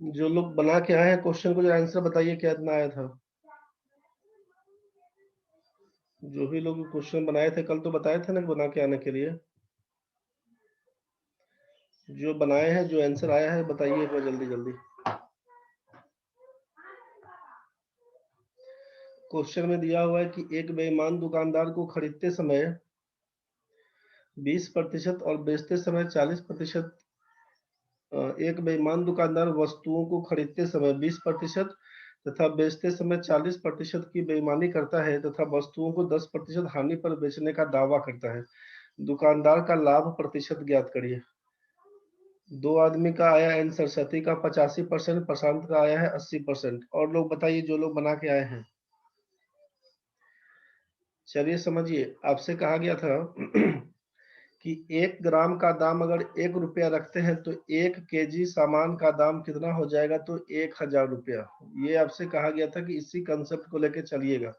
जो लोग बना के आए हैं क्वेश्चन को जरा आंसर बताइए क्या इतना आया था। जो भी लोग क्वेश्चन बनाए थे कल तो बताए थे ना बना के आने के लिए। जो बनाए हैं जो आंसर आया है बताइए एक बार जल्दी जल्दी। क्वेश्चन में दिया हुआ है कि एक बेईमान दुकानदार को खरीदते समय 20% और बेचते समय 40%। एक बेईमान दुकानदार वस्तुओं को खरीदते समय 20% तथा बेचते समय 40% की बेईमानी करता है तथा वस्तुओं को 10% हानि पर बेचने का दावा करता है। दुकानदार का लाभ प्रतिशत ज्ञात करिए। दो आदमी का आया आंसर, सती का 85%, प्रशांत का आया है 80%। और लोग बताइए जो लोग बना के आए हैं। चलिए समझिए, आपसे कहा गया था कि 1 ग्राम का दाम अगर 1 रुपया रखते हैं तो 1 केजी सामान का दाम कितना हो जाएगा, तो 1000 रुपया। ये आपसे कहा गया था कि इसी कंसेप्ट को लेके चलिएगा।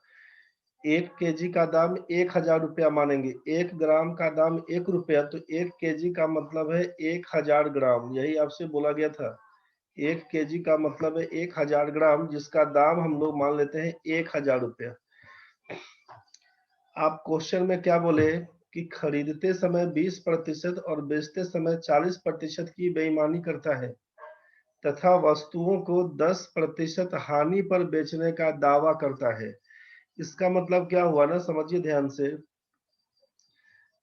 1 केजी का दाम 1000 रुपया मानेंगे, 1 ग्राम का दाम 1 रुपया, तो 1 केजी का मतलब है 1000 ग्राम। यही आपसे बोला गया था। 1 केजी का मतलब है 1000 ग्राम, जिसका दाम हम लोग मान लेते हैं 1000 रुपया। आप क्वेश्चन में क्या बोले कि खरीदते समय 20% और बेचते समय 40% की बेईमानी करता है तथा वस्तुओं को 10% हानि पर बेचने का दावा करता है। इसका मतलब क्या हुआ ना, समझिए ध्यान से।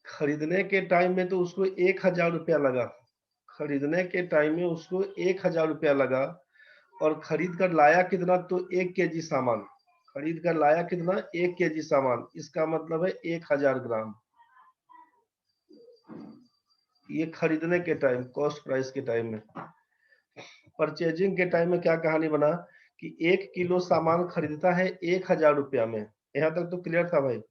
खरीदने के टाइम में तो उसको 1000 रुपया लगा, खरीदने के टाइम में उसको 1000 रुपया लगा, और खरीद कर लाया कितना, तो 1 केजी सामान। खरीद कर लाया कितना, 1 केजी सामान। इसका मतलब है 1000 ग्राम। ये खरीदने के टाइम, कॉस्ट प्राइस के टाइम में। परचेजिंग के टाइम में क्या कहानी बना कि 1 किलो सामान खरीदता है 1000 रुपया में। यहाँ तक तो क्लियर था भाई।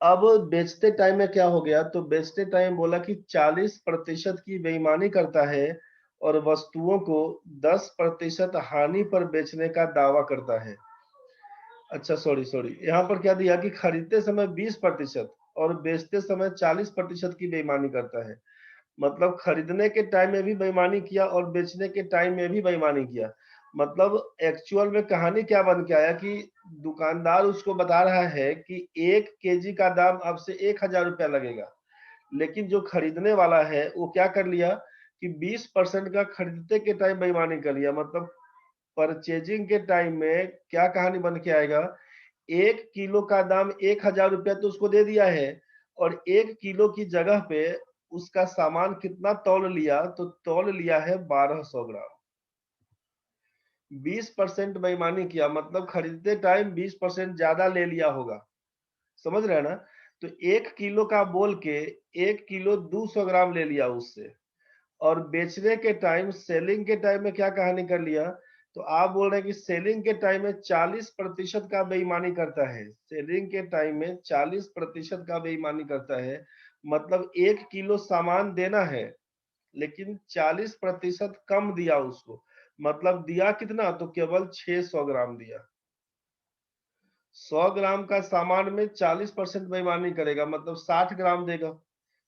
अब बेचते टाइम में क्या हो गया, तो बेचते टाइम बोला कि 40% की बेईमानी करता है और वस्तुओं को 10% हानि पर बेचने का दावा करता है। अच्छा सॉरी सॉरी, यहाँ पर क्या दिया कि खरीदते समय 20% और बेचते समय 40% की बेईमानी करता है। मतलब खरीदने के टाइम में भी बेईमानी किया और बेचने के टाइम में भी बेईमानी किया। मतलब एक्चुअल में कहानी क्या बन के आया कि दुकानदार उसको बता रहा है कि 1 केजी का दाम अब से 1000 रुपया लगेगा, लेकिन जो खरीदने वाला है वो क्या कर लिया कि 20% का खरीदते के टाइम बेईमानी कर लिया। मतलब परचेजिंग के टाइम में क्या कहानी बन के आएगा, 1 किलो का दाम 1000 रुपया तो उसको दे दिया है, और 1 किलो की जगह पे उसका सामान कितना तौल लिया, तो तौल लिया है 1200 ग्राम। 20% बेईमानी किया, मतलब खरीदते टाइम 20% ज्यादा ले लिया होगा। समझ रहे हैं ना। तो 1 किलो का बोल के 1 किलो 200 ग्राम ले लिया उससे, और बेचने के टाइम, सेलिंग के टाइम में क्या कहानी कर लिया, तो आप बोल रहे हैं कि सेलिंग के टाइम में 40% का बेईमानी करता है। सेलिंग के टाइम में 40% का बेईमानी करता है। मतलब 1 किलो सामान देना है लेकिन 40% कम दिया उसको। मतलब दिया कितना, तो केवल 600 ग्राम दिया। 100 ग्राम का सामान में 40% बेईमानी करेगा, मतलब 60 ग्राम देगा।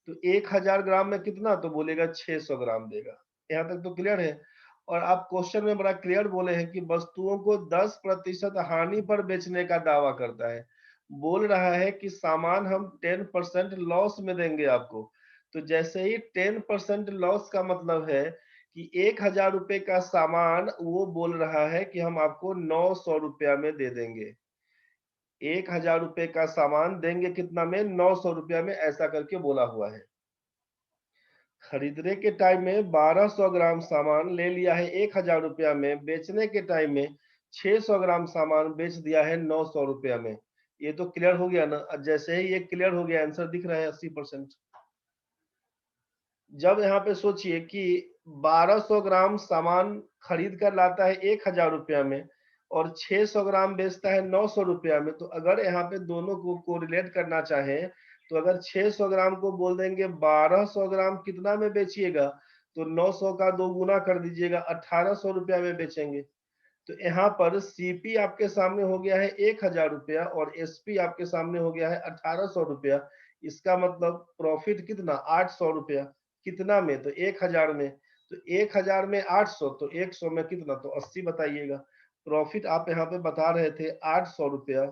तो 1000 ग्राम में कितना, तो बोलेगा 600 ग्राम देगा। यहाँ तक तो क्लियर है। और आप क्वेश्चन में बड़ा क्लियर बोले हैं कि वस्तुओं को 10% हानि पर बेचने का दावा करता है। बोल रहा है कि सामान हम 10% लॉस में देंगे आपको। तो जैसे ही 10% लॉस का मतलब है कि 1000 रुपए का सामान वो बोल रहा है कि हम आपको 900 रुपया में दे देंगे। 1000 रुपए का सामान देंगे कितना में, 900 रुपया में, ऐसा करके बोला हुआ है। खरीदने के टाइम में 1200 ग्राम सामान ले लिया है 1000 रुपया में, बेचने के टाइम में 600 ग्राम सामान बेच दिया है 900 रुपया में। ये तो क्लियर हो गया ना। जैसे ही ये क्लियर हो गया, आंसर दिख रहा है 80%। जब यहाँ पे सोचिए कि 1200 ग्राम सामान खरीद कर लाता है 1000 रुपया में और 600 ग्राम बेचता है 900 रुपया में, तो अगर यहाँ पे दोनों को कोरिलेट करना चाहें, तो अगर 600 ग्राम को बोल देंगे 1200 ग्राम कितना में बेचिएगा, तो 900 का 2 गुना कर दीजिएगा, 1800 रुपया में बेचेंगे। तो यहाँ पर सीपी आपके सामने हो गया है 1000 रुपया और एसपी आपके सामने हो गया है 1800 रुपया। इसका मतलब प्रॉफिट कितना, 800 रुपया। कितना में, तो 1000 में। तो 1000 में 800, तो 100 में कितना, तो 80 बताइएगा। प्रॉफिट आप यहाँ पे बता रहे थे 800 रुपया।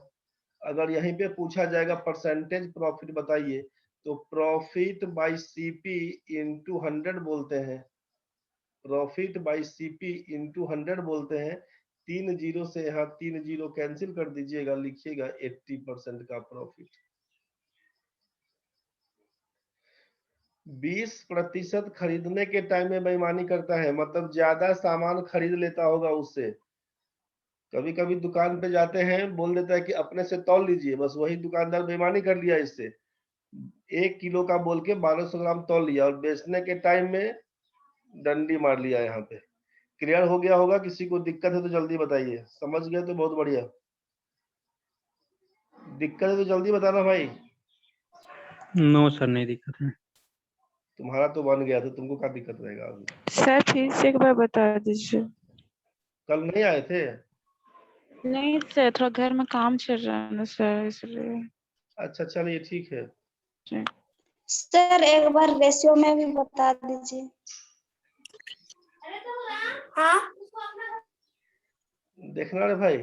अगर यहीं पे पूछा जाएगा परसेंटेज प्रॉफिट बताइए, तो प्रॉफिट बाई सीपी इंटू 100 बोलते हैं। प्रॉफिट बाई सीपी इंटू 100 बोलते हैं। 3 जीरो से यहाँ 3 जीरो कैंसिल कर दीजिएगा, लिखिएगा 80% का प्रॉफिट। 20% खरीदने के टाइम में बेईमानी करता है, मतलब ज्यादा सामान खरीद लेता होगा उससे। कभी कभी दुकान पे जाते हैं, बोल देता है कि अपने से तौल लीजिए, बस वही दुकानदार बेईमानी कर लिया इससे। 1 किलो का बोल के 1200 ग्राम तौल लिया और बेचने के टाइम में डंडी मार लिया। यहाँ पे क्लियर हो गया होगा? किसी को दिक्कत है तो जल्दी बताइए, समझ गए तो बहुत बढ़िया। दिक्कत है तो जल्दी बताना भाई। नो सर, नहीं दिक्कत है। तुम्हारा तो बन गया, तो तुमको क्या दिक्कत रहेगा अभी? सर फिर से एक बार बता दीजिए। कल नहीं आए थे? नहीं सर, थोड़ा घर में काम चल रहा है ना सर, इसलिए। अच्छा चलिए ठीक है। सर एक बार रेशियो में भी बता दीजिए। हाँ देखना रे भाई,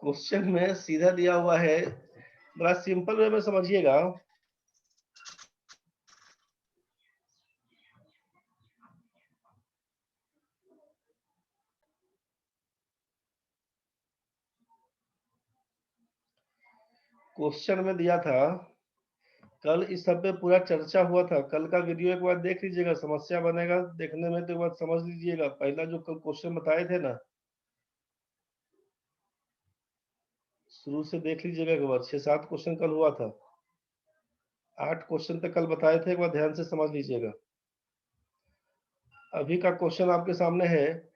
क्वेश्चन में सीधा दिया हुआ है, बड़ा सिंपल वे में समझिएगा। क्वेश्चन में दिया था, कल इस सब पे पूरा चर्चा हुआ था। कल का वीडियो एक बार देख लीजिएगा, समस्या बनेगा देखने में तो एक बार समझ लीजिएगा। पहला जो कल क्वेश्चन बताए थे ना, शुरू से देख लीजिएगा एक बार। 6-7 क्वेश्चन कल हुआ था, 8 क्वेश्चन तक कल बताए थे, एक बार ध्यान से समझ लीजिएगा। अभी का क्वेश्चन आपके सामने है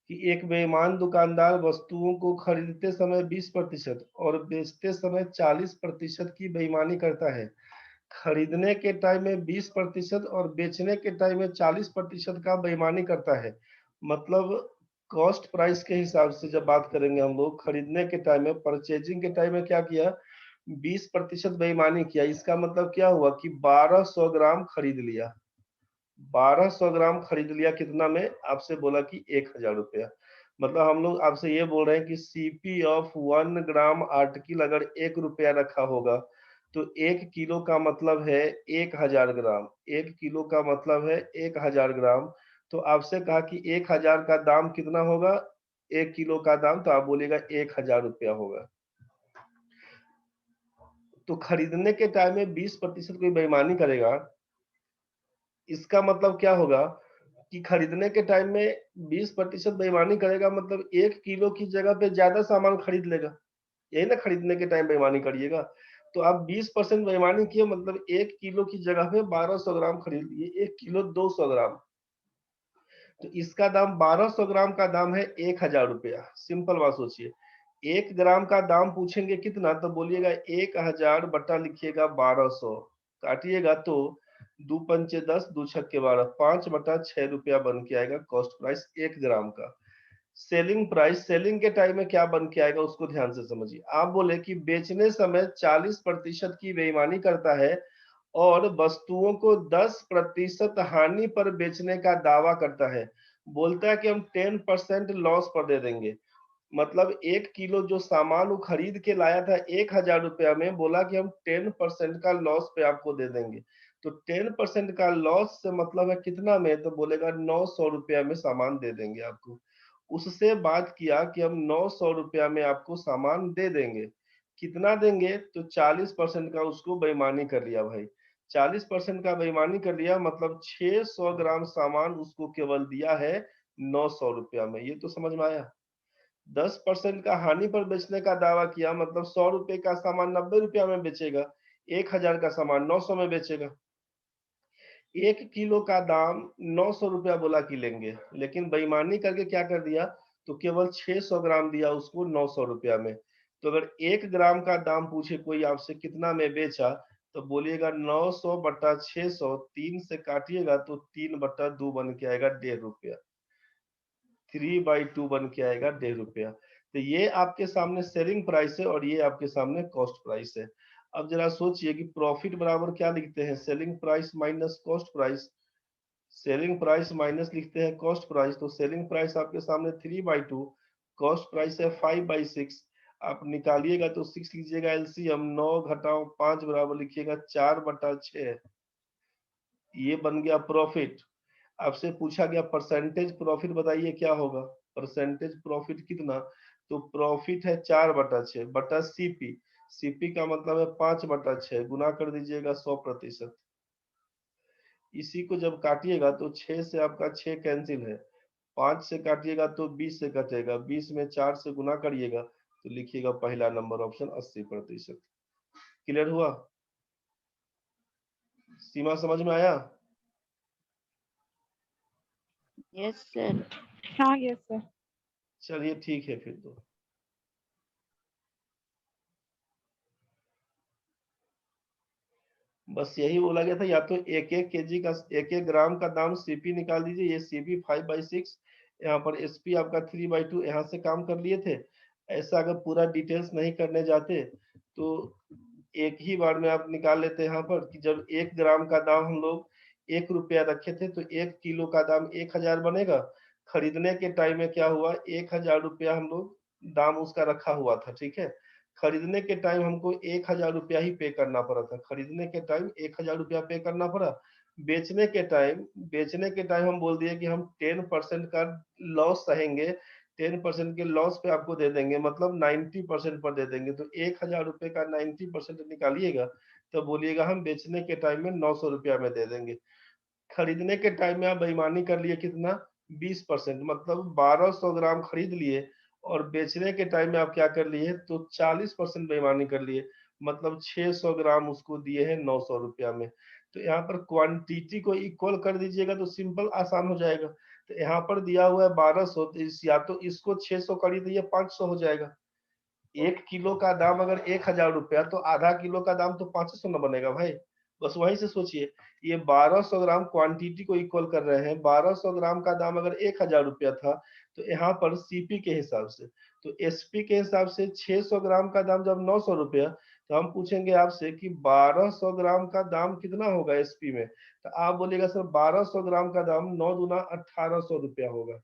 कि एक बेईमान दुकानदार वस्तुओं को खरीदते समय 20% और बेचते समय 40% की बेईमानी करता है। खरीदने के टाइम में 20% और बेचने के टाइम में 40% का बेईमानी करता है। मतलब कॉस्ट प्राइस के हिसाब से जब बात करेंगे हम लोग, खरीदने के टाइम में, परचेजिंग के टाइम में क्या किया, 20% बेईमानी किया। इसका मतलब क्या हुआ कि 1200 ग्राम खरीद लिया। 1200 ग्राम खरीद लिया कितना में, आपसे बोला कि 1000 रुपया। मतलब हम लोग आपसे ये बोल रहे हैं कि सीपी ऑफ 1 ग्राम आर्टिकल अगर 1 रुपया रखा होगा, तो 1 किलो का मतलब है 1000 ग्राम। 1 किलो का मतलब है 1000 ग्राम। तो आपसे कहा कि 1000 का दाम कितना होगा, 1 किलो का दाम, तो आप बोलेगा 1000 रुपया होगा। तो खरीदने के टाइम में 20% कोई बेईमानी करेगा, इसका मतलब क्या होगा कि खरीदने के टाइम में 20% बेईमानी करेगा, मतलब 1 किलो की जगह पे ज्यादा सामान खरीद लेगा। यही ना खरीदने के टाइम बेईमानी करिएगा। तो आप 20% बेईमानी किए, मतलब 1 किलो की जगह पे 1200 ग्राम खरीद लिए, 1 किलो 200 ग्राम। तो इसका दाम 1200 ग्राम का दाम है 1000 रुपया। सिंपल बात सोचिए, 1 ग्राम का दाम पूछेंगे कितना, तो बोलिएगा 1000 बटा लिखिएगा 1200, काटिएगा तो 2 पंचे 10, 2 छक्के 12, 5/6 रुपया बन के आएगा कॉस्ट प्राइस 1 ग्राम का। सेलिंग प्राइस, सेलिंग के टाइम में क्या बन के आएगा उसको ध्यान से समझिए। आप बोले कि बेचने समय 40% की बेईमानी करता है और वस्तुओं को 10% हानि पर बेचने का दावा करता है। बोलता है कि हम 10% लॉस पर दे देंगे। मतलब 1 किलो जो सामान वो खरीद के लाया था 1000 रुपया में, बोला कि हम 10% का लॉस पे आपको दे देंगे। तो 10% का लॉस से मतलब है कितना में, तो बोलेगा 900 रुपया में सामान दे देंगे आपको। उससे बात किया कि हम 900 रुपया में आपको सामान दे देंगे। कितना देंगे, तो 40% का उसको बेईमानी कर लिया भाई। 40% का बेईमानी कर लिया, मतलब 600 ग्राम सामान उसको केवल दिया है 900 रुपया में। ये तो समझ में आया। 10% का हानि पर बेचने का दावा किया, मतलब 100 रुपए का सामान 90 रुपया में बेचेगा, 1000 का सामान 900 में बेचेगा। 1 किलो का दाम 900 रुपया बोला कि लेंगे, लेकिन बेईमानी करके क्या कर दिया, तो केवल 600 ग्राम दिया उसको 900 रुपया में। तो अगर 1 ग्राम का दाम पूछे कोई आपसे कितना में बेचा, तो बोलिएगा 900 बटा 600, 3 से काटिएगा तो 3/2 बन के आएगा 1.5 रुपया। 3/2 बन के आएगा 1.5 रुपया। तो ये आपके सामने सेलिंग प्राइस है और ये आपके सामने कॉस्ट प्राइस है। अब जरा सोचिए कि प्रॉफिट बराबर क्या लिखते हैं, selling price minus cost price. Selling price minus लिखते हैं कॉस्ट प्राइस, तो सेलिंग प्राइस आपके सामने 3/2, कॉस्ट प्राइस है 5/6। आप निकालिएगा तो 6 लीजिएगा एलसीएम, 9 घटाओ 5 बराबर लिखिएगा 4/6। ये बन गया प्रॉफिट। आपसे पूछा गया परसेंटेज प्रॉफिट बताइए क्या होगा, परसेंटेज प्रॉफिट कितना, तो प्रॉफिट है 4/6 बटा सीपी, सीपी का मतलब है 5/6, गुना कर दीजिएगा 100%। इसी को जब काटिएगा तो 6 से आपका 6 कैंसिल है, 5 से काटिएगा तो 20 से कटेगा, 20 में 4 से गुना करिएगा तो लिखिएगा पहला नंबर ऑप्शन 80%। क्लियर हुआ? सीमा समझ में आया? Yes sir. हाँ यस सर। चलिए ठीक है फिर तो। बस यही बोला गया था, या तो एक एक केजी का, एक एक ग्राम का दाम सीपी निकाल दीजिए, ये सीपी 5/6, यहाँ पर एसपी आपका 3/2, यहाँ से काम कर लिए थे। ऐसा अगर पूरा डिटेल्स नहीं करने जाते तो एक ही बार में आप निकाल लेते यहाँ पर कि जब 1 ग्राम का दाम हम लोग 1 रुपया रखे थे तो 1 किलो का दाम 1000 बनेगा। खरीदने के टाइम में क्या हुआ, 1000 रुपया हम लोग दाम उसका रखा हुआ था, ठीक है। खरीदने के टाइम हमको 1000 रुपया ही पे करना पड़ा था, खरीदने के टाइम 1000 रुपया पे करना पड़ा। बेचने के टाइम हम बोल दिए कि हम 10% का लॉस सहेंगे, 10% के लॉस पे आपको दे देंगे, मतलब 90% पर दे देंगे। तो 1000 रुपए का 90% निकालिएगा तो बोलिएगा हम बेचने के टाइम में 900 रुपया में दे देंगे। खरीदने के टाइम में आप बेईमानी कर लिए कितना, 20%, मतलब 1200 ग्राम खरीद लिए और बेचने के टाइम में आप क्या कर लिए तो 40% बेईमानी कर लिए, मतलब 600 ग्राम उसको दिए हैं 900 रुपया में। तो यहाँ पर क्वांटिटी को इक्वल कर दीजिएगा तो सिंपल आसान हो जाएगा। तो यहाँ पर दिया हुआ है 1200, तो या तो इसको 600 करी तो ये 500 हो जाएगा। 1 किलो का दाम अगर 1000 रुपया तो आधा किलो का दाम तो 500 न बनेगा भाई। बस वहीं से सोचिए, ये 1200 ग्राम क्वांटिटी को इक्वल कर रहे हैं। 1200 ग्राम का दाम अगर 1000 रुपया था तो यहाँ पर सीपी के हिसाब से, तो एसपी के हिसाब से 600 ग्राम का दाम जब 900 रुपया, तो हम पूछेंगे आपसे कि 1200 ग्राम का दाम कितना होगा एसपी में, तो आप बोलिएगा सर 1200 ग्राम का दाम 9 दूना 1800 रुपया होगा।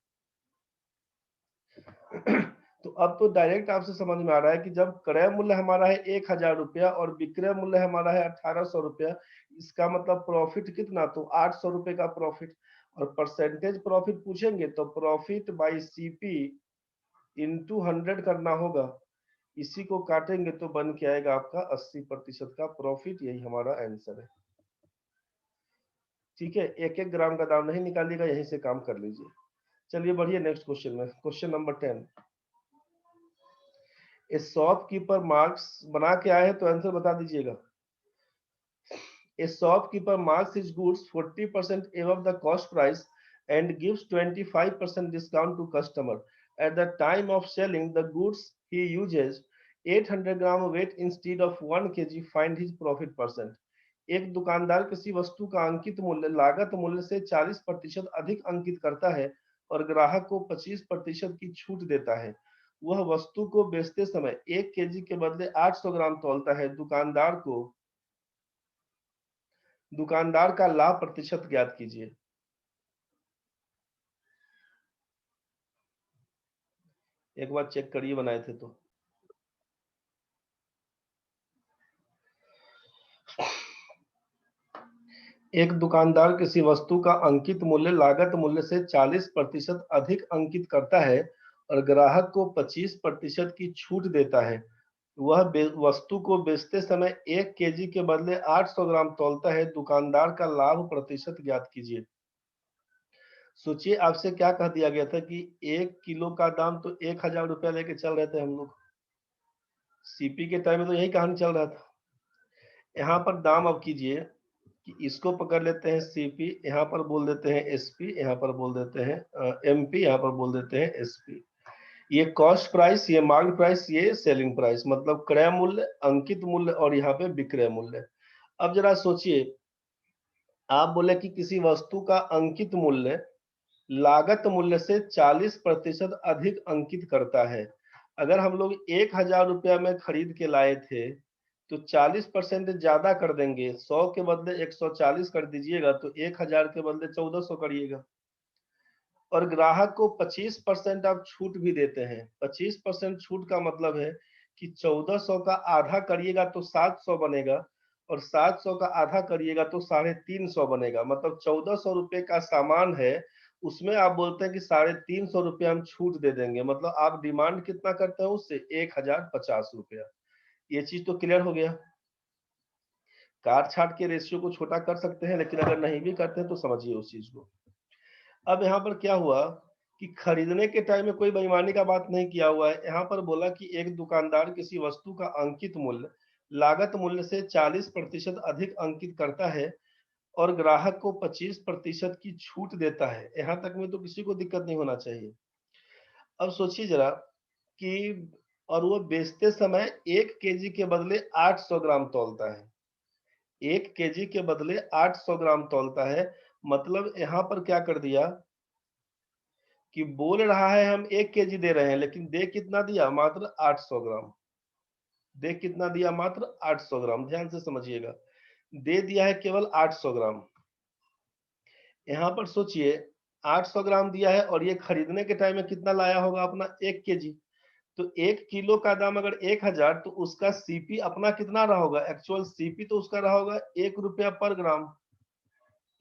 तो अब तो डायरेक्ट आपसे समझ में आ रहा है कि जब क्रय मूल्य हमारा है 1000 रुपया और विक्रय मूल्य हमारा है 1800 रुपया, इसका मतलब प्रॉफिट कितना, तो 800 रुपए का प्रॉफिट। और परसेंटेज प्रॉफिट पूछेंगे तो प्रॉफिट बाई सीपी इंटू 100 करना होगा। इसी को काटेंगे तो बन के आएगा आपका 80% का प्रॉफिट। यही हमारा आंसर है, ठीक है। एक एक ग्राम का दाम नहीं निकालिएगा, यहीं से काम कर लीजिए। चलिए बढ़िए नेक्स्ट क्वेश्चन में, क्वेश्चन नंबर 10। ए शॉपकीपर मार्क्स बना के आए हैं तो आंसर बता दीजिएगा। A shopkeeper marks his goods 40% above the cost price and gives 25% discount to customer. At the time of selling the goods, he uses 800 gram weight instead of 1 kg. Find his profit percent. एक दुकानदार किसी वस्तु का अंकित मूल्य लागत मूल्य से 40% अधिक अंकित करता है और ग्राहक को 25% की छूट देता है। वह वस्तु को बेचते समय 1 kg के बदले 800 ग्राम तौलता है। दुकानदार का लाभ प्रतिशत ज्ञात कीजिए। एक बार चेक करिए बनाए थे तो। एक दुकानदार किसी वस्तु का अंकित मूल्य लागत मूल्य से 40% अधिक अंकित करता है और ग्राहक को 25% की छूट देता है। वह वस्तु को बेचते समय 1 kg के बदले 800 ग्राम तौलता है। दुकानदार का लाभ प्रतिशत ज्ञात कीजिए। सोचिए आपसे क्या कह दिया गया था कि 1 किलो का दाम तो 1000 रुपया लेके चल रहे थे हम लोग, सीपी के टाइम में तो यही कहानी चल रहा था। यहाँ पर दाम अब कीजिए कि इसको पकड़ लेते हैं सीपी, यहाँ पर बोल देते हैं एसपी, यहाँ पर बोल देते हैं एमपी, यहाँ पर बोल देते हैं एसपी। ये कॉस्ट प्राइस, ये मार्केट प्राइस, ये सेलिंग प्राइस, मतलब क्रय मूल्य, अंकित मूल्य और यहाँ पे विक्रय मूल्य। अब जरा सोचिए, आप बोले कि किसी वस्तु का अंकित मूल्य लागत मूल्य से 40% अधिक अंकित करता है। अगर हम लोग 1000 रुपया में खरीद के लाए थे तो 40% ज्यादा कर देंगे, 100 के बदले 140 कर दीजिएगा तो 1000 के बदले 1400 करिएगा। और ग्राहक को 25% आप छूट भी देते हैं। 25% छूट का मतलब है कि 1400 का आधा करिएगा तो 700 बनेगा, और 700 का आधा करिएगा तो 350 बनेगा। मतलब 1400 रुपए का सामान है, उसमें आप बोलते हैं कि 350 रुपया हम छूट दे देंगे। मतलब आप डिमांड कितना करते हैं उससे? 1050 रुपया। ये चीज तो क्लियर हो गया। काट छाट के रेशियो को छोटा कर सकते हैं, लेकिन अगर नहीं भी करते हैं तो समझिए उस चीज को। अब यहाँ पर क्या हुआ कि खरीदने के टाइम में कोई बेईमानी का बात नहीं किया हुआ है। यहाँ पर बोला कि एक दुकानदार किसी वस्तु का अंकित मूल्य लागत मूल्य से 40% अधिक अंकित करता है और ग्राहक को 25% की छूट देता है। यहाँ तक में तो किसी को दिक्कत नहीं होना चाहिए। अब सोचिए जरा कि और वो बेचते समय 1 केजी के बदले 800 ग्राम तौलता है। 1 केजी के बदले 800 ग्राम तौलता है। मतलब यहाँ पर क्या कर दिया कि बोल रहा है हम 1 केजी दे रहे हैं, लेकिन दे कितना दिया? मात्र 800 ग्राम। दे कितना दिया? मात्र 800 ग्राम। ध्यान से समझिएगा, दे दिया है केवल 800 ग्राम। यहाँ पर सोचिए 800 ग्राम दिया है और ये खरीदने के टाइम में कितना लाया होगा? अपना 1 केजी। तो 1 किलो का दाम अगर 1000, तो उसका सीपी अपना कितना रहा होगा? एक्चुअल सीपी तो उसका रहा होगा 1 रुपया पर ग्राम।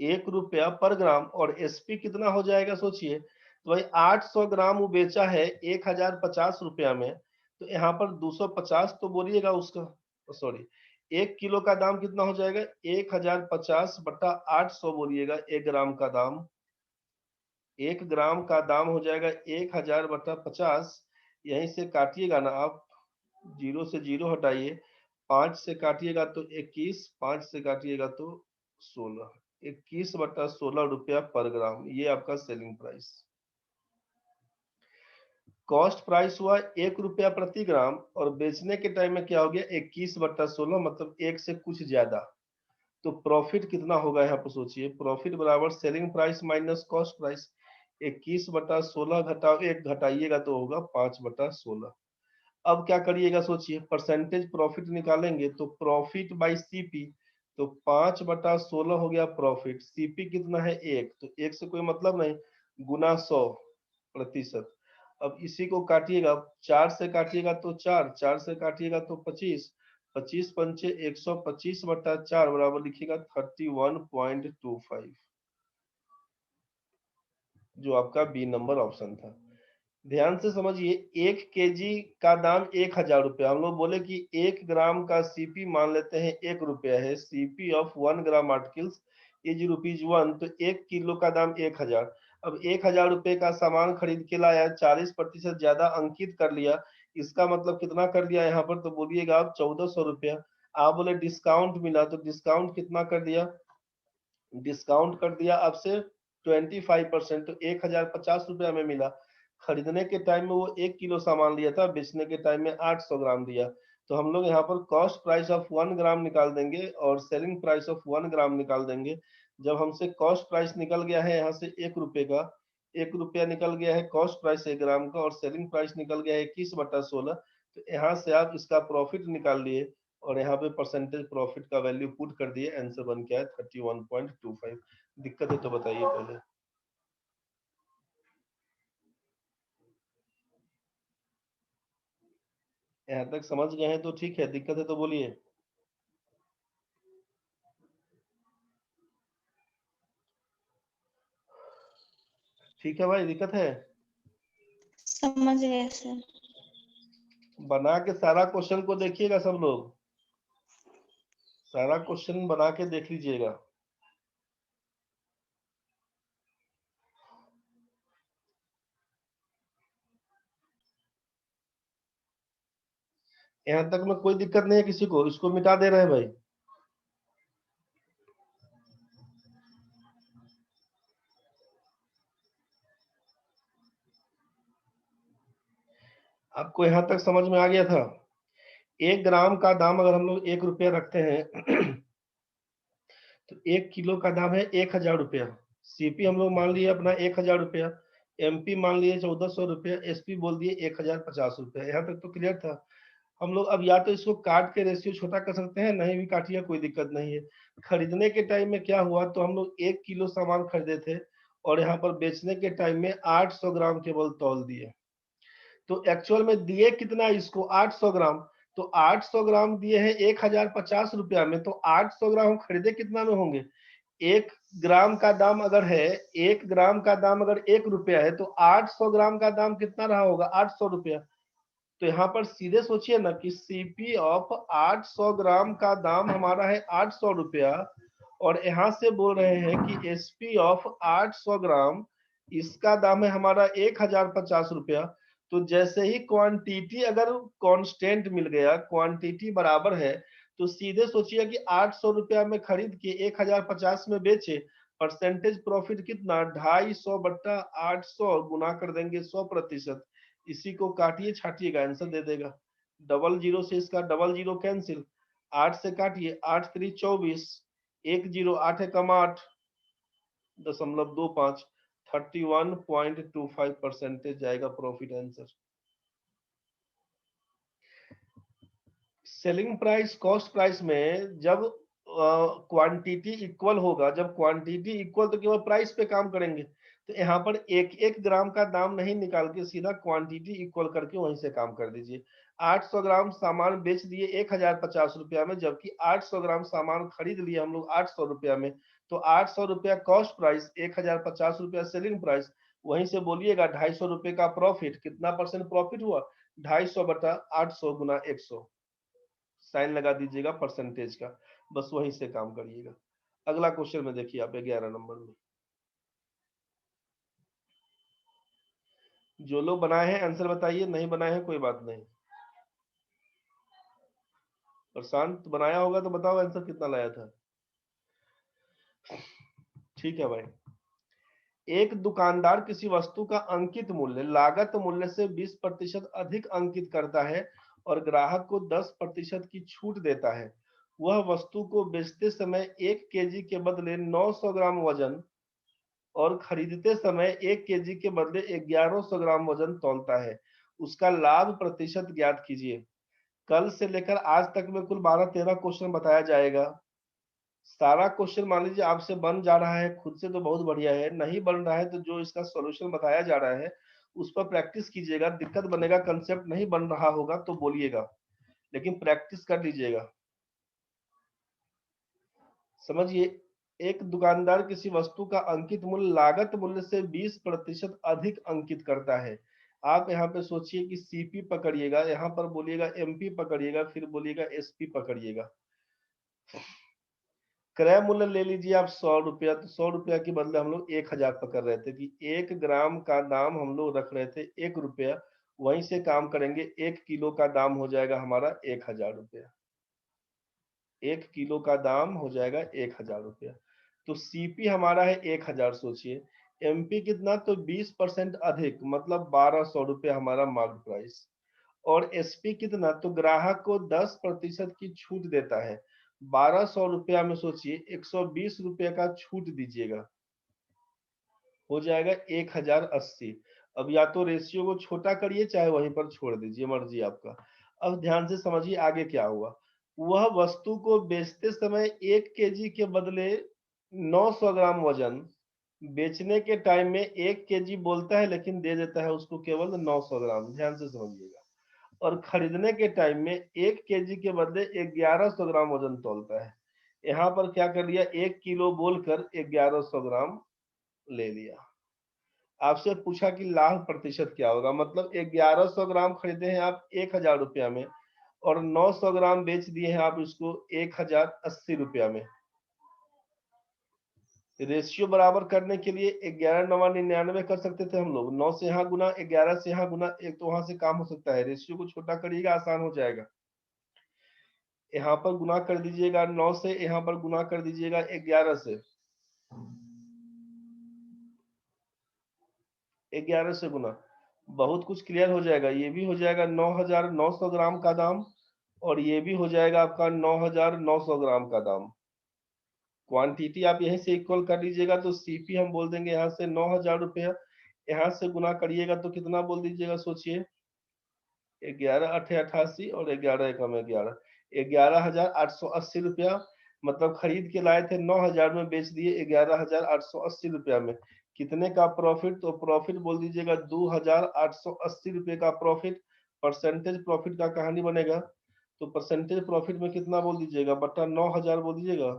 1 रुपया पर ग्राम। और एसपी कितना हो जाएगा सोचिए। तो भाई 800 ग्राम वो बेचा है 1050 रुपया में, तो यहाँ पर 250 तो बोलिएगा उसका, सॉरी 1 किलो का दाम कितना हो जाएगा? 1050 बटा 800 बोलिएगा। 1 ग्राम का दाम, 1 ग्राम का दाम हो जाएगा 1000 बटा 50। यहीं से काटिएगा ना आप, 0 से 0 हटाइए, 5 से काटिएगा तो 21, 5 से काटिएगा तो 16। 21 बटा 16 रुपया पर ग्राम, ये आपका सेलिंग प्राइस। कॉस्ट प्राइस हुआ 1 रुपया प्रति ग्राम, और बेचने के टाइम में क्या हो गया? 21 बटा 16, मतलब 1 से कुछ ज्यादा। तो प्रॉफिट कितना होगा? यहाँ पर सोचिए, प्रॉफिट बराबर selling price minus cost price. 21 बटा 16 घटाओ 1, घटाइएगा तो होगा 5 बटा 16। अब क्या करिएगा सोचिए, परसेंटेज प्रॉफिट निकालेंगे तो प्रॉफिट बाई सीपी, तो 5 बटा 16 हो गया प्रॉफिट। सीपी कितना है? 1, तो 1 से कोई मतलब नहीं, गुना 100%। अब इसी को काटिएगा, 4 से काटिएगा तो 4, 4 से काटिएगा तो 25, 25 पंचे 125 बटा 4 बराबर लिखिएगा 31.25, जो आपका बी नंबर ऑप्शन था। ध्यान से समझिए, 1 केजी का दाम 1000 रुपया। हम लोग बोले कि 1 ग्राम का सीपी मान लेते हैं 1 रुपया है। CP of 1 gram articles is ₹1, तो 1 किलो का दाम 1000। अब 1000 रुपए का सामान खरीद के लाया, 40% ज्यादा अंकित कर लिया। इसका मतलब कितना कर दिया यहाँ पर? तो बोलिएगा आप 1400 रुपया। आप बोले डिस्काउंट मिला, तो डिस्काउंट कितना कर दिया? डिस्काउंट कर दिया आपसे 25%, तो 1050 रुपया में मिला। खरीदने के टाइम में वो 1 किलो सामान लिया था, बेचने के टाइम में 800 ग्राम दिया। तो हम लोग यहाँ पर कॉस्ट प्राइस ऑफ 1 ग्राम निकाल देंगे और सेलिंग प्राइस ऑफ 1 ग्राम निकाल देंगे। जब हमसे कॉस्ट प्राइस निकल गया है यहाँ से 1 रुपए का, 1 रुपया निकल गया है कॉस्ट प्राइस 1 ग्राम का, और सेलिंग प्राइस निकल गया है 21 बटा 16। तो यहाँ से आप इसका प्रॉफिट निकाल लिए और यहाँ पे परसेंटेज प्रॉफिट का वैल्यू पुट कर दिए, आंसर बन गया है 31.25। दिक्कत है तो बताइए पहले। यहाँ तक समझ गए हैं तो ठीक है, दिक्कत है तो बोलिए। ठीक है भाई, दिक्कत है? समझ गए सर। बना के सारा क्वेश्चन को देखिएगा सब लोग, सारा क्वेश्चन बना के देख लीजिएगा। यहाँ तक में कोई दिक्कत नहीं है किसी को? इसको मिटा दे रहे हैं भाई। आपको यहाँ तक समझ में आ गया था? 1 ग्राम का दाम अगर हम लोग 1 रुपया रखते हैं तो 1 किलो का दाम है 1000 रुपया। सीपी हम लोग मान लिए अपना 1000 रुपया, एमपी मान लिए 1400 रुपया, एसपी बोल दिए 1050 रुपया। यहाँ तक तो क्लियर था। हम लोग अब या तो इसको काट के रेशियो छोटा कर सकते हैं, नहीं भी काटिए कोई दिक्कत नहीं है। खरीदने के टाइम में क्या हुआ, तो हम लोग 1 किलो सामान खरीदे थे और यहाँ पर बेचने के टाइम में 800 ग्राम केवल तौल दिए। तो एक्चुअल में दिए कितना इसको, 800 ग्राम। तो 800 ग्राम दिए हैं 1050 रुपया में, तो 800 ग्राम हम खरीदे कितना में होंगे, 1 ग्राम का दाम अगर है, 1 ग्राम का दाम अगर 1 रुपया है, तो 800 ग्राम का दाम कितना रहा होगा, 800 रुपया। तो यहाँ पर सीधे सोचिए ना कि सीपी ऑफ 800 ग्राम का दाम हमारा है 800 रुपया, और यहाँ से बोल रहे हैं कि एसपी ऑफ 800 ग्राम इसका दाम है हमारा 1050 रुपया। तो जैसे ही क्वांटिटी अगर कांस्टेंट मिल गया, क्वांटिटी बराबर है, तो सीधे सोचिए कि 800 रुपया में खरीद के 1050 में बेचे, परसेंटेज प्रॉफिट कितना, 250 बट्टा 800 गुना कर देंगे 100%। इसी को काटिए छाटिएगा, आंसर दे देगा। डबल जीरो से इसका डबल जीरो कैंसिल, 8 से काटिए, 8 3 24, 1 0, 8 एकम 8 .25, 31.25% जाएगा profit answer. Selling price cost price में जब क्वांटिटी इक्वल होगा, जब क्वांटिटी इक्वल तो केवल प्राइस पे काम करेंगे। तो यहाँ पर एक एक ग्राम का दाम नहीं निकाल के सीधा क्वांटिटी इक्वल करके वहीं से काम कर दीजिए। 800 ग्राम सामान बेच दिए 1050 रुपया में, जबकि 800 ग्राम सामान खरीद लिए हम लोग 800 रुपया में। तो 800 रुपया कॉस्ट प्राइस, 1050 रुपया सेलिंग प्राइस, वहीं से बोलिएगा 250 रुपये का प्रॉफिट। कितना परसेंट प्रॉफिट हुआ, 250 बटा 800 गुना 100, साइन लगा दीजिएगा परसेंटेज का, बस वहीं से काम करिएगा। अगला क्वेश्चन में देखिए आप 11 नंबर में, जो लोग बनाए हैं आंसर बताइए, नहीं बनाए हैं कोई बात नहीं। प्रशांत बनाया होगा तो बताओ आंसर कितना लाया था। ठीक है भाई। एक दुकानदार किसी वस्तु का अंकित मूल्य लागत मूल्य से 20% अधिक अंकित करता है और ग्राहक को 10% की छूट देता है। वह वस्तु को बेचते समय 1 केजी के बदले 900 ग्राम वजन और खरीदते समय 1 केजी के बदले 1100 ग्राम वजन तौलता है। उसका लाभ प्रतिशत ज्ञात कीजिए। कल से लेकर आज तक में कुल 12-13 क्वेश्चन बताया जाएगा। सारा क्वेश्चन मान लीजिए आपसे बन जा रहा है खुद से तो बहुत बढ़िया है, नहीं बन रहा है तो जो इसका सॉल्यूशन बताया जा रहा है उस पर प्रैक्टिस कीजिएगा। दिक्कत बनेगा, कंसेप्ट नहीं बन रहा होगा तो बोलिएगा, लेकिन प्रैक्टिस कर लीजिएगा। समझिए, एक दुकानदार किसी वस्तु का अंकित मूल्य लागत मूल्य से 20% अधिक अंकित करता है। आप यहाँ पे सोचिए कि सीपी पकड़िएगा, यहाँ पर बोलिएगा एमपी पकड़िएगा, फिर बोलिएगा एसपी पकड़िएगा। क्रय मूल्य ले लीजिए आप 100 रुपया, तो 100 रुपया के बदले हम लोग 1000 पकड़ रहे थे कि 1 ग्राम का दाम हम लोग रख रहे थे 1 रुपया, वहीं से काम करेंगे। 1 किलो का दाम हो जाएगा हमारा 1000 रुपया। 1 किलो का दाम हो जाएगा 1000 रुपया। तो सीपी हमारा है 1000, सोचिए एमपी कितना, तो 20% अधिक मतलब 1200 रुपया हमारा मार्केट प्राइस। और एसपी कितना, तो ग्राहक को 10% की छूट देता है। 1200 रुपया में सोचिए 120 रुपये का छूट दीजिएगा, हो जाएगा 1080। अब या तो रेशियो को छोटा करिए चाहे वहीं पर छोड़ दीजिए, मर्जी आपका। अब ध्यान से समझिए आगे क्या हुआ। वह वस्तु को बेचते समय 1 केजी के बदले 900 ग्राम वजन, बेचने के टाइम में 1 केजी बोलता है लेकिन दे देता है उसको केवल 900 ग्राम। ध्यान से समझिएगा। और खरीदने के टाइम में 1 केजी के बदले 1100 ग्राम वजन तोलता है। यहाँ पर क्या कर लिया, 1 किलो बोलकर 1100 ग्राम ले लिया। आपसे पूछा कि लाभ प्रतिशत क्या होगा, मतलब 1100 ग्राम खरीदे हैं आप 1000 रुपया में और 900 ग्राम बेच दिए हैं आप इसको 1080 रुपया में। रेशियो बराबर करने के लिए 11 9 99 कर सकते थे हम लोग, 9 से यहाँ गुना 11 से यहाँ गुना, एक तो वहां से काम हो सकता है। रेशियो को छोटा करिएगा आसान हो जाएगा। यहाँ पर गुना कर दीजिएगा 9 से, यहाँ पर गुना कर दीजिएगा 11 से, 11 से गुना, बहुत कुछ क्लियर हो जाएगा। ये भी हो जाएगा 9900 ग्राम का दाम और ये भी हो जाएगा आपका 9900 ग्राम का दाम। क्वांटिटी आप यहीं से इक्वल कर लीजिएगा, तो सीपी हम बोल देंगे यहाँ से 9000 रुपया, यहाँ से गुना करिएगा तो कितना बोल दीजिएगा, सोचिए 11 अठे 88 और 11 एकम 11, 11,880 रुपया। मतलब खरीद के लाए थे 9,000 में, बेच दिए 11,880 रुपया में। कितने का प्रॉफिट? तो प्रॉफिट बोल दीजिएगा 2,880 रुपये का प्रॉफिट। परसेंटेज प्रॉफिट का कहानी बनेगा, तो परसेंटेज प्रॉफिट में कितना बोल दीजिएगा? बटा 9,000 बोल दीजिएगा,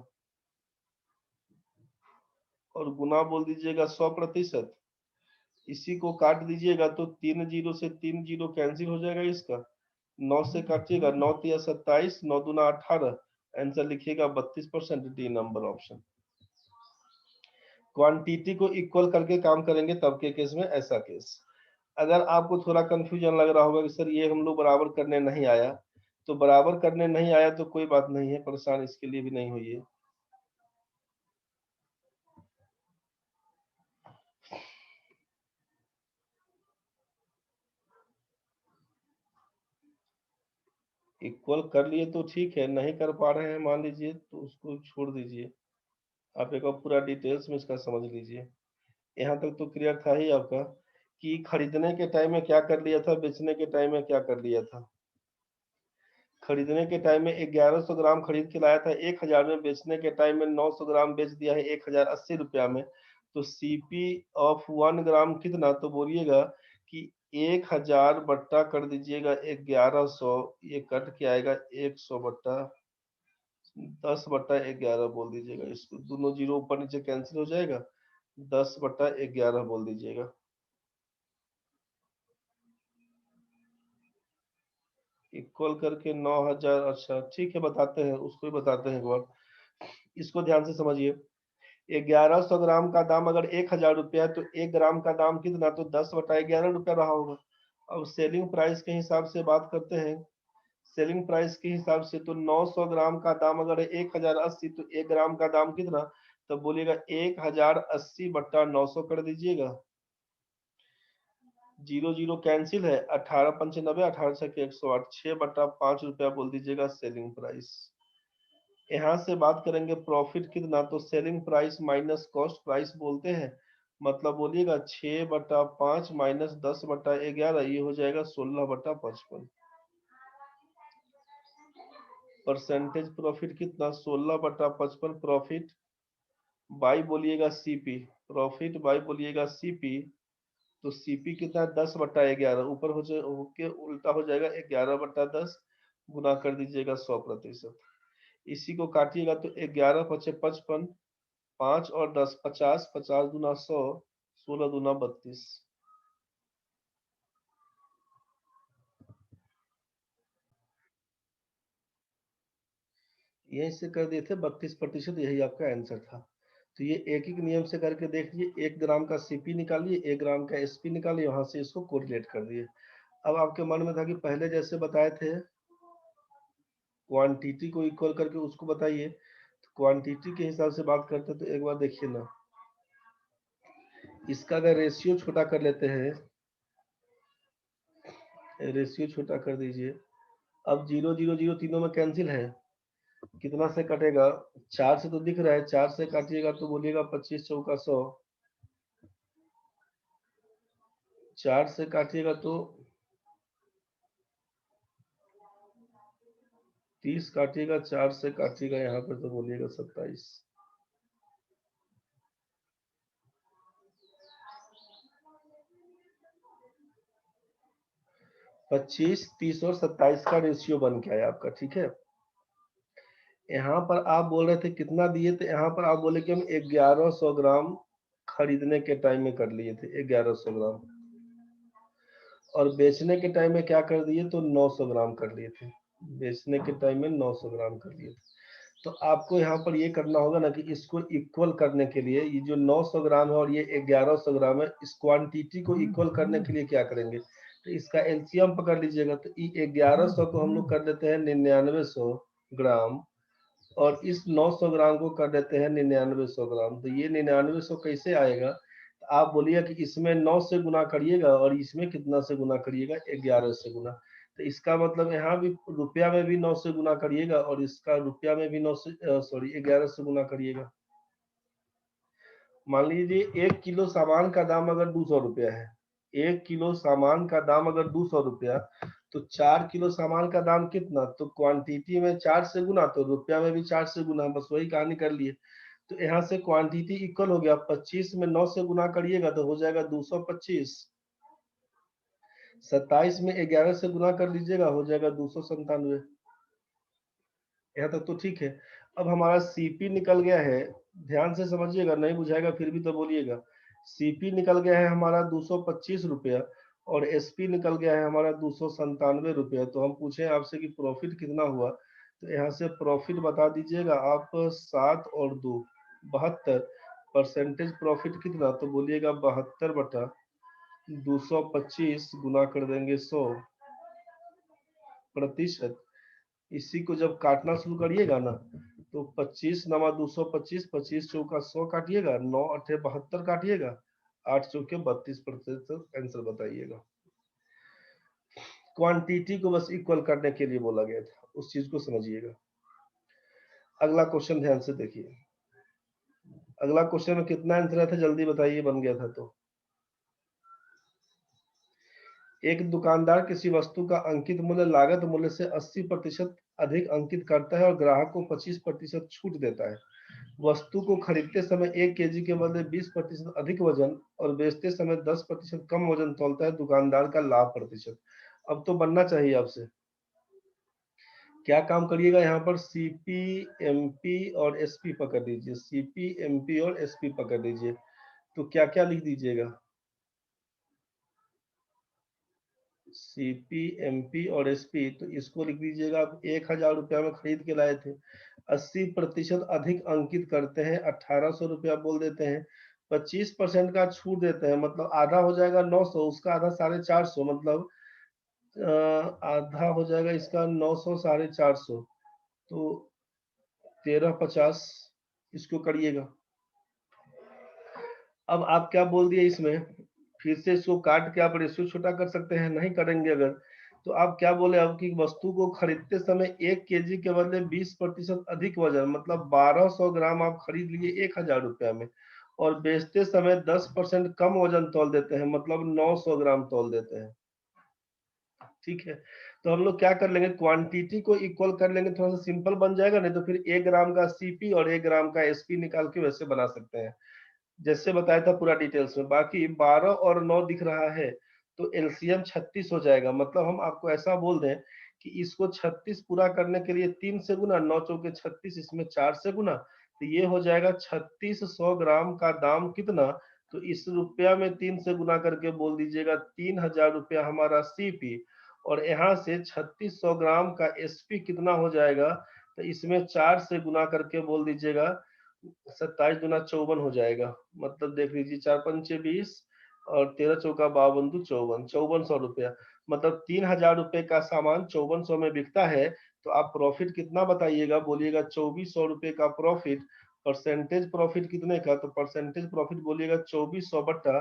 और गुना बोल दीजिएगा 100%। इसी को काट दीजिएगा तो 3 जीरो से 3 जीरो कैंसिल हो जाएगा। इसका 9 से काटिएगा, 9 तिया 27, 9 दूना 18, आंसर लिखिएगा 32%, डी नंबर ऑप्शन। क्वांटिटी को इक्वल करके काम करेंगे तब के केस में ऐसा केस। अगर आपको थोड़ा कंफ्यूजन लग रहा होगा कि सर ये हम लोग बराबर करने नहीं आया, तो बराबर करने नहीं आया तो कोई बात नहीं है, परेशान इसके लिए भी नहीं होइए। इक्वल कर लिए तो ठीक है, नहीं कर पा रहे हैं मान लीजिए तो उसको छोड़ दीजिए। आप एक बार पूरा डिटेल्स में इसका समझ लीजिए। यहाँ तक तो क्लियर था ही आपका कि खरीदने के टाइम में क्या कर लिया था, बेचने के टाइम में क्या कर लिया था। खरीदने के टाइम में 1100 ग्राम खरीद के लाया था 1,000 में, बेचने के टाइम में 900 ग्राम बेच दिया है 1,080 रुपया में। तो सीपी ऑफ 1 ग्राम कितना? तो बोलिएगा कि 1,000 बट्टा कर दीजिएगा 1100, ये कट के आएगा 100 बट्टा 10 बट्टा 11 बोल दीजिएगा। इसको दोनों जीरो ऊपर नीचे कैंसिल हो जाएगा, 10 बट्टा 11 बोल दीजिएगा। इक्वल करके 9,000। अच्छा ठीक है, बताते हैं, उसको ही बताते हैं एक बार। इसको ध्यान से समझिए। 1100 ग्राम का दाम अगर 1,000 रुपया है तो 1 ग्राम का दाम कितना? तो 10 बटा 11 रुपया रहा होगा। अब सेलिंग प्राइस के हिसाब से बात करते हैं। सेलिंग प्राइस के हिसाब से तो 900 ग्राम का दाम अगर 1,080 तो 1 ग्राम का दाम कितना? तो बोलिएगा 1,080 बट्टा 900 कर दीजिएगा। जीरो जीरो कैंसिल है, 18 पंचे 90, 18 छके 108, 6 बट्टा 5 रुपया बोल दीजिएगा सेलिंग प्राइस। यहाँ से बात करेंगे प्रॉफिट कितना, तो selling price minus cost price बोलते हैं। मतलब बोलिएगा 6 बटा 5 माइनस 10 बटा 11, ये हो जाएगा 16 बटा 55। परसेंटेज प्रॉफिट कितना? 16 बटा 55 प्रॉफिट बाई बोलिएगा सीपी, प्रॉफिट बाई बोलिएगा सीपी। तो सीपी कितना है? 10 बटा 11, ऊपर होके उल्टा हो जाएगा 11 बटा 10, गुना कर दीजिएगा 100%। इसी को काटिएगा तो 11 पचे 55, 5 और 10 50, 50 दूना 100, 16 दूना 32। यहीं से कर दिए थे 32%, यही आपका आंसर था। तो ये एक एक नियम से करके देख लीजिए। 1 ग्राम का सीपी निकालिए, 1 ग्राम का एसपी निकालिए, वहां से इसको कोरिलेट कर दिए। अब आपके मन में था कि पहले जैसे बताए थे क्वांटिटी को इक्वल करके उसको बताइए, तो क्वांटिटी के हिसाब से बात करते तो एक बार देखिए ना, इसका अगर रेशियो छोटा कर लेते हैं, रेशियो छोटा कर दीजिए। अब 0 0 0 तीनों में कैंसिल है, कितना से कटेगा? 4 से तो दिख रहा है, 4 से काटिएगा तो बोलिएगा 25 चौका 100, 4 से काटिएगा तो 30 काटिएगा, 4 से काटिएगा यहाँ पर तो बोलिएगा 27। 25, 30 और 27 का रेशियो बन के आया आपका, ठीक है। यहाँ पर आप बोल रहे थे कितना दिए थे, यहाँ पर आप बोले कि हम 1100 ग्राम खरीदने के टाइम में कर लिए थे 1100 ग्राम, और बेचने के टाइम में क्या कर दिए? तो 900 ग्राम कर लिए थे। बेचने के टाइम में 900 ग्राम कर लिए थे। तो आपको यहाँ पर ये करना होगा ना कि इसको इक्वल करने के लिए, ये जो 900 ग्राम है और ये 1100 ग्राम है, इस क्वांटिटी को इक्वल करने के लिए क्या करेंगे? तो इसका एलसीएम पकड़ लीजिएगा। तो 1100 को हम लोग कर देते हैं 9900 ग्राम, और इस 900 ग्राम को कर देते हैं 9900 ग्राम। तो ये 9900 कैसे आएगा? तो आप बोलिए कि इसमें 9 से गुना करिएगा और इसमें कितना से गुना करिएगा? 11 से गुना। तो इसका मतलब यहाँ भी रुपया में भी 9 से गुना करिएगा और इसका रुपया में भी 9 से 11 से गुना करिएगा। मान लीजिए 1 किलो सामान का दाम अगर 200 रुपया है, 1 किलो सामान का दाम अगर 200 रुपया, तो 4 किलो सामान का दाम कितना, तो क्वांटिटी में 4 से गुना तो रुपया में भी 4 से गुना, बस वही कहानी कर लिए। तो यहाँ से क्वांटिटी इक्वल हो गया, 25 में 9 से गुना करिएगा तो हो जाएगा 225। 27 में 11 से गुना कर लीजिएगा हो जाएगा 297। यहाँ तक तो ठीक है। अब हमारा सीपी निकल गया है, ध्यान से समझिएगा, नहीं बुझाएगा फिर भी तो बोलिएगा। सीपी निकल गया है हमारा 225 रुपया और एसपी निकल गया है हमारा 297 रुपया। तो हम पूछे आपसे कि प्रॉफिट कितना हुआ, तो यहाँ से प्रॉफिट बता दीजिएगा आप। 7 और 2 72, परसेंटेज प्रॉफिट कितना, तो बोलिएगा 72 बटा 225 गुना कर देंगे 100 प्रतिशत। इसी को जब काटना शुरू करिएगा ना, तो 25 नमा 225, 25 चौका 100 काटिएगा, 9 अठे 72 काटिएगा, 8 चौके 32% आंसर बताइएगा। क्वांटिटी को बस इक्वल करने के लिए बोला गया था, उस चीज को समझिएगा। अगला क्वेश्चन ध्यान से देखिए। अगला क्वेश्चन में कितना आंसर था जल्दी बताइए, बन गया था तो। एक दुकानदार किसी वस्तु का अंकित मूल्य लागत मूल्य से 80% अधिक अंकित करता है और ग्राहक को 25% छूट देता है। वस्तु को खरीदते समय 1 केजी के बदले 20% अधिक वजन और बेचते समय 10% कम वजन तौलता है दुकानदार का लाभ प्रतिशत। अब तो बनना चाहिए आपसे। क्या काम करिएगा, यहाँ पर सीपी, एमपी और एसपी पकड़ लीजिए। सीपी, एमपी और एसपी पकड़ लीजिए। तो क्या क्या लिख दीजिएगा, सीपी, एमपी और एसपी। तो इसको लिख दीजिएगा आप 1000 रुपया में खरीद के लाए थे, 80% अधिक अंकित करते हैं 1800 रुपया बोल देते हैं, 25% का छूट देते हैं, मतलब आधा हो जाएगा 900, उसका आधा 450, मतलब आधा हो जाएगा इसका 900 450, तो 1350 इसको करिएगा। अब आप क्या बोल दिए इसमें, फिर से इसको काट के आप रेशियो छोटा कर सकते हैं, नहीं करेंगे अगर तो आप क्या बोले अब कि वस्तु को खरीदते समय 1 केजी के बदले 20% अधिक वजन, मतलब 1200 ग्राम आप खरीद लिए 1000 रुपया में और बेचते समय 10% कम वजन तौल देते हैं, मतलब 900 ग्राम तौल देते हैं। ठीक है, तो हम लोग क्या कर लेंगे, क्वांटिटी को इक्वल कर लेंगे, थोड़ा सा सिंपल बन जाएगा। नहीं तो फिर 1 ग्राम का सीपी और 1 ग्राम का एसपी निकाल के वैसे बना सकते हैं जैसे बताया था पूरा डिटेल्स में। बाकी 12 और 9 दिख रहा है तो एलसीएम 36 हो जाएगा। मतलब हम आपको ऐसा बोल दें कि इसको 36 पूरा करने के लिए 3 से गुना, 9 चौके 36, इसमें 4 से गुना, तो ये हो जाएगा 3600 ग्राम का दाम कितना, तो इस रुपया में 3 से गुना करके बोल दीजिएगा 3000 रुपया हमारा सीपी, और यहाँ से 3600 ग्राम का एसपी कितना हो जाएगा, तो इसमें 4 से गुना करके बोल दीजिएगा 27 दूना 54 हो जाएगा। मतलब देख लीजिए 4 पंचे 20 और 13 चौका 52 दू 54, 5400 रुपया। मतलब 3000 रुपए का सामान 5400 में बिकता है, तो आप प्रॉफिट कितना बताइएगा, बोलिएगा 2400 रुपए का प्रॉफिट। परसेंटेज प्रॉफिट कितने का, तो परसेंटेज प्रॉफिट बोलिएगा 2400 बटा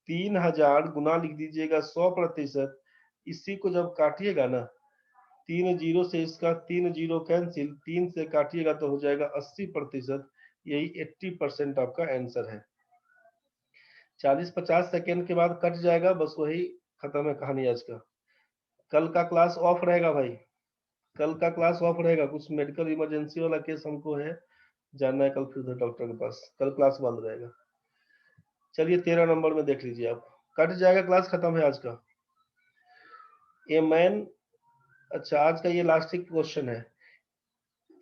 3000 गुना लिख दीजिएगा 100%। इसी को जब काटिएगा ना, 3 जीरो से इसका 3 जीरो कैंसिल, 3 से काटिएगा तो हो जाएगा 80%। यही 80% आपका आंसर है। 40-50 सेकेंड के बाद कट जाएगा, बस वही खत्म है कहानी आज का। कल का क्लास ऑफ रहेगा भाई, कल का क्लास ऑफ रहेगा। कुछ मेडिकल इमरजेंसी वाला केस हमको है, जाना है कल फिर डॉक्टर के पास, कल क्लास बंद रहेगा। चलिए 13 नंबर में देख लीजिए आप, कट जाएगा, क्लास खत्म है आज का। ए मैन, अच्छा आज का ये लास्ट क्वेश्चन है।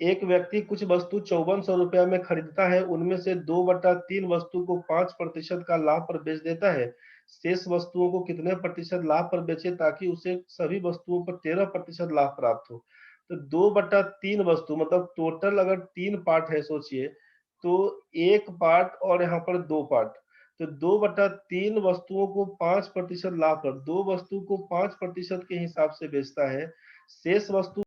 एक व्यक्ति कुछ वस्तु 5400 रुपया में खरीदता है, उनमें से 2/3 वस्तु को 5% का लाभ पर बेच देता है। शेष वस्तुओं को कितने प्रतिशत लाभ पर बेचे ताकि उसे सभी वस्तुओं पर 13% लाभ प्राप्त हो। तो 2/3 वस्तु, मतलब टोटल अगर 3 पार्ट है सोचिए, तो 1 पार्ट और यहाँ पर 2 पार्ट, तो 2/3 वस्तुओं को 5% लाभ पर, 2 वस्तु को 5% के हिसाब से बेचता है। शेष वस्तु